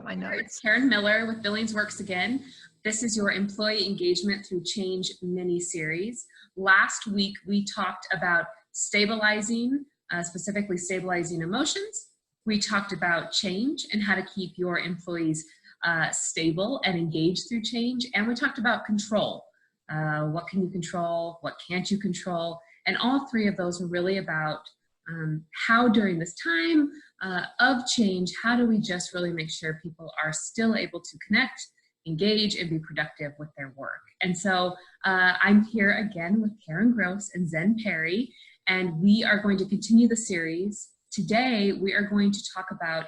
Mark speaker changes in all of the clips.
Speaker 1: my notes.
Speaker 2: Karen Miller with BillingsWorks again. This is your Employee Engagement Through Change mini-series. Last week, we talked about stabilizing, specifically stabilizing emotions. We talked about change and how to keep your employees stable and engaged through change. And we talked about control. What can you control? What can't you control? And all three of those were really about how during this time of change, how do we just really make sure people are still able to connect, engage, and be productive with their work. And so I'm here again with Karen Gross and Zen Perry, and we are going to continue the series. Today, we are going to talk about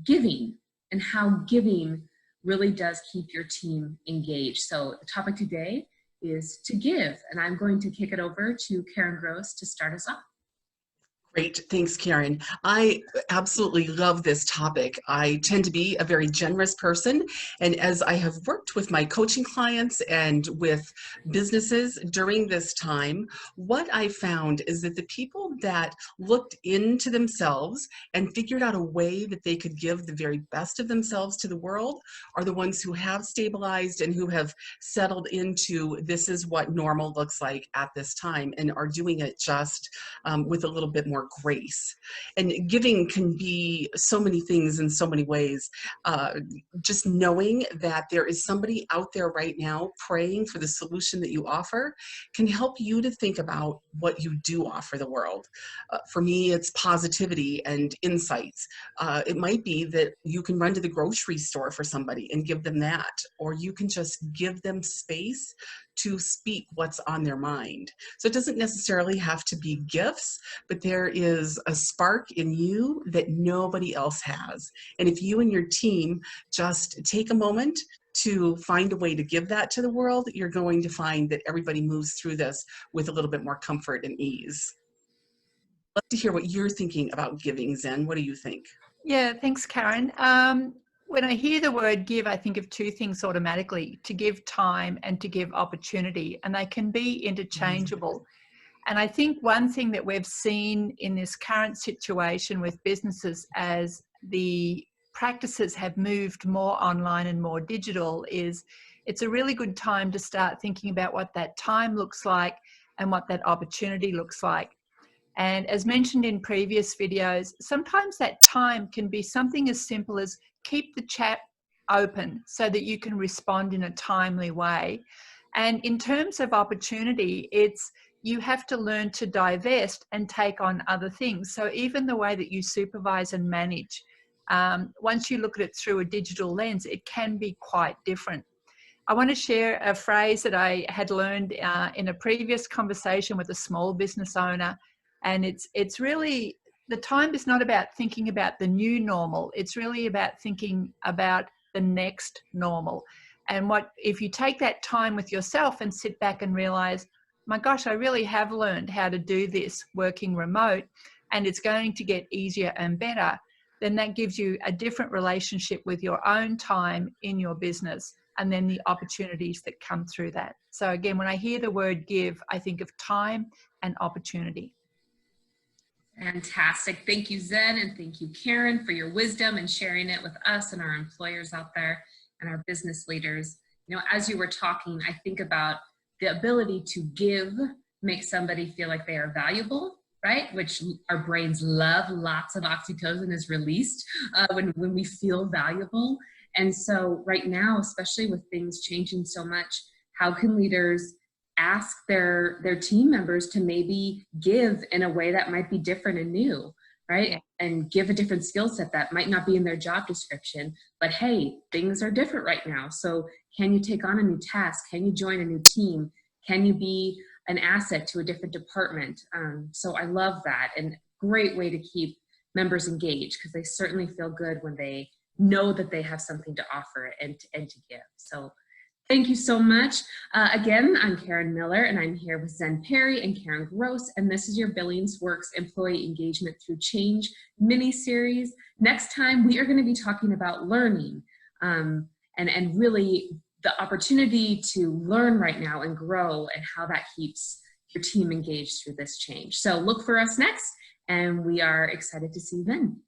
Speaker 2: giving and how giving really does keep your team engaged. So the topic today is to give, and I'm going to kick it over to Karen Gross to start us off.
Speaker 3: Great. Thanks, Karen. I absolutely love this topic. I tend to be a very generous person, and as I have worked with my coaching clients and with businesses during this time, what I found is that the people that looked into themselves and figured out a way that they could give the very best of themselves to the world are the ones who have stabilized and who have settled into this is what normal looks like at this time, and are doing it just with a little bit more grace. And giving can be so many things in so many ways. Just knowing that there is somebody out there right now praying for the solution that you offer can help you to think about what you do offer the world. For me, it's positivity and insights. It might be that you can run to the grocery store for somebody and give them that, or you can just give them space to speak what's on their mind. So it doesn't necessarily have to be gifts, but there is a spark in you that nobody else has. And if you and your team just take a moment to find a way to give that to the world, you're going to find that everybody moves through this with a little bit more comfort and ease. I'd love to hear what you're thinking about giving, Zen. What do you think?
Speaker 1: Yeah, thanks, Karen. When I hear the word give, I think of two things automatically: to give time and to give opportunity, and they can be interchangeable. And I think one thing that we've seen in this current situation with businesses as the practices have moved more online and more digital is it's a really good time to start thinking about what that time looks like and what that opportunity looks like. And as mentioned in previous videos, sometimes that time can be something as simple as keep the chat open so that you can respond in a timely way. And in terms of opportunity, it's you have to learn to divest and take on other things. So even the way that you supervise and manage, once you look at it through a digital lens, it can be quite different. I want to share a phrase that I had learned in a previous conversation with a small business owner. And it's really, the time is not about thinking about the new normal. It's really about thinking about the next normal. And what if you take that time with yourself and sit back and realize, my gosh, I really have learned how to do this working remote, and it's going to get easier and better, then that gives you a different relationship with your own time in your business, and then the opportunities that come through that. So again, when I hear the word give, I think of time and opportunity.
Speaker 2: Fantastic. Thank you, Zen, and thank you, Karen, for your wisdom and sharing it with us and our employers out there and our business leaders. You know, as you were talking, I think about the ability to give makes somebody feel like they are valuable, right? Which our brains love. Lots of oxytocin is released when we feel valuable. And so right now, especially with things changing so much, how can leaders ask their team members to maybe give in a way that might be different and new, right? Yeah. And give a different skill set that might not be in their job description, but hey, things are different right now. So can you take on a new task? Can you join a new team? Can you be an asset to a different department? So I love that, and great way to keep members engaged, because they certainly feel good when they know that they have something to offer and to give. So thank you so much. Again, I'm Karen Miller, and I'm here with Zen Perry and Karen Gross, and this is your BillingsWorks Employee Engagement Through Change mini-series. Next time, we are going to be talking about learning and really the opportunity to learn right now and grow, and how that keeps your team engaged through this change. So look for us next, and we are excited to see you then.